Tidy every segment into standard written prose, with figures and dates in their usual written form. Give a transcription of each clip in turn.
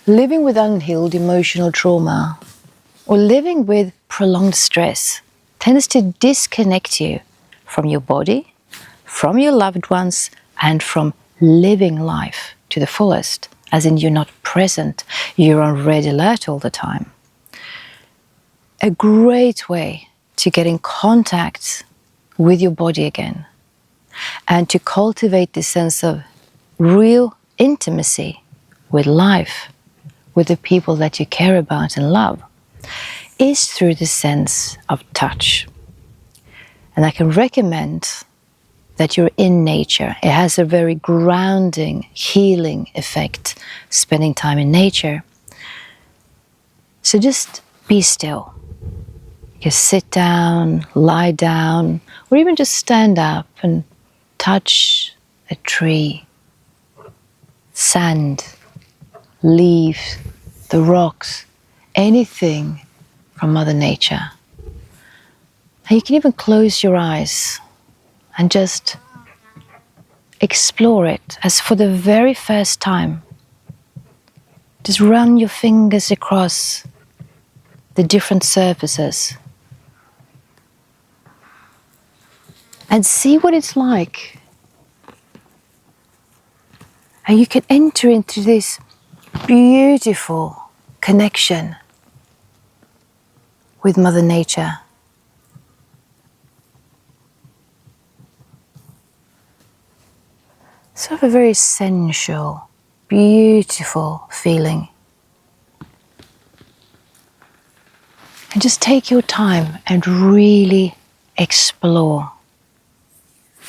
living with unhealed emotional trauma or living with prolonged stress tends to disconnect you from your body, from your loved ones, and from living life to the fullest, as in you're not present, you're on red alert all the time. A great way to get in contact with your body again and to cultivate this sense of real intimacy with life, with the people that you care about and love, is through the sense of touch. And I can recommend that you're in nature. It has a very grounding, healing effect, spending time in nature. So just be still. You sit down, lie down, or even just stand up and touch a tree, sand, leaves, the rocks, anything from Mother Nature. And you can even close your eyes and just explore it as for the very first time. Just run your fingers across the different surfaces and see what it's like. And you can enter into this beautiful connection with Mother Nature. Sort of a very sensual, beautiful feeling. And just take your time and really explore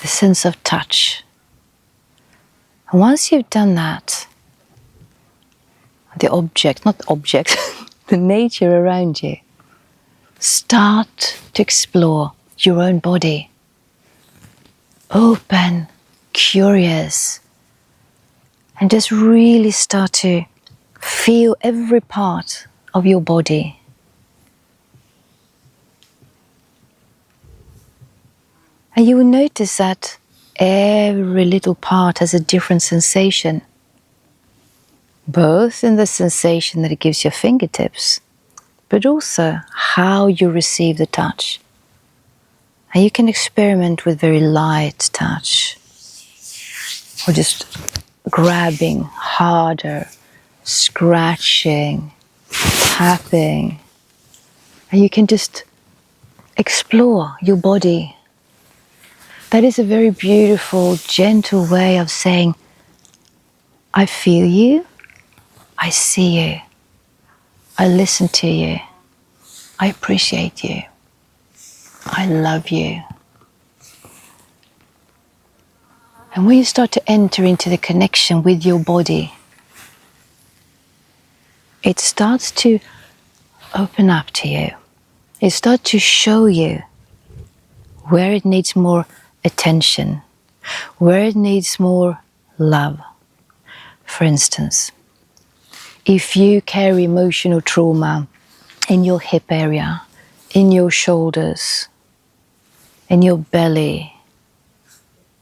the sense of touch. And once you've done that, the the nature around you, start to explore your own body. Open, curious, and just really start to feel every part of your body. And you will notice that every little part has a different sensation, both in the sensation that it gives your fingertips, but also how you receive the touch. And you can experiment with very light touch, or just grabbing harder, scratching, tapping. And you can just explore your body. That is a very beautiful, gentle way of saying, I feel you, I see you, I listen to you, I appreciate you, I love you. And when you start to enter into the connection with your body, it starts to open up to you. It starts to show you where it needs more attention, where it needs more love. For instance, if you carry emotional trauma in your hip area, in your shoulders, in your belly,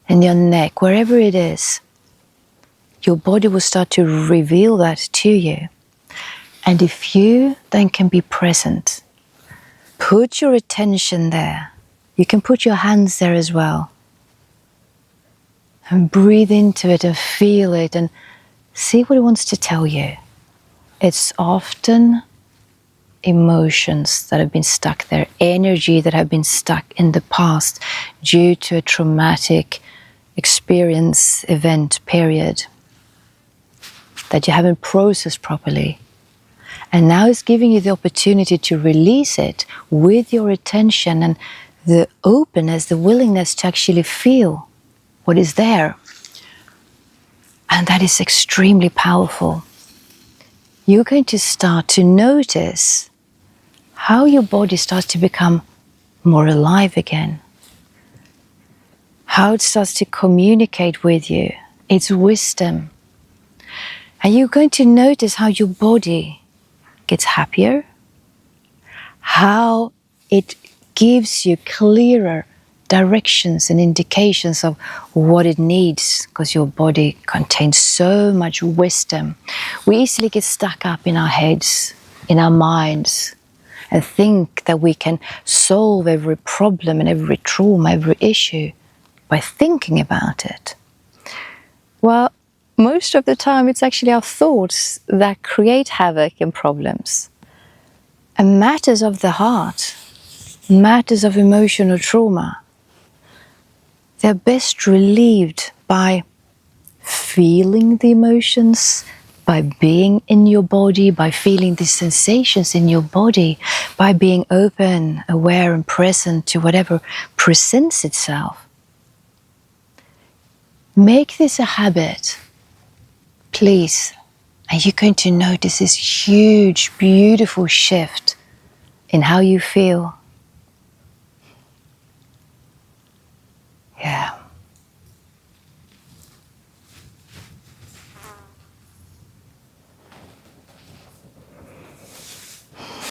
in your neck, wherever it is, your body will start to reveal that to you. And if you then can be present, put your attention there. You can put your hands there as well. And breathe into it and feel it and see what it wants to tell you. It's often emotions that have been stuck there, energy that have been stuck in the past due to a traumatic experience, event, period that you haven't processed properly. And now it's giving you the opportunity to release it with your attention and the openness, the willingness to actually feel what is there. And that is extremely powerful. You're going to start to notice how your body starts to become more alive again. How it starts to communicate with you, its wisdom. And you're going to notice how your body gets happier, how it gives you clearer directions and indications of what it needs, because your body contains so much wisdom. We easily get stuck up in our heads, in our minds, and think that we can solve every problem and every trauma, every issue by thinking about it. Well, most of the time it's actually our thoughts that create havoc and problems. And matters of the heart, matters of emotional trauma, they're best relieved by feeling the emotions, by being in your body, by feeling the sensations in your body, by being open, aware and present to whatever presents itself. Make this a habit, please, and you're going to notice this huge, beautiful shift in how you feel. Yeah.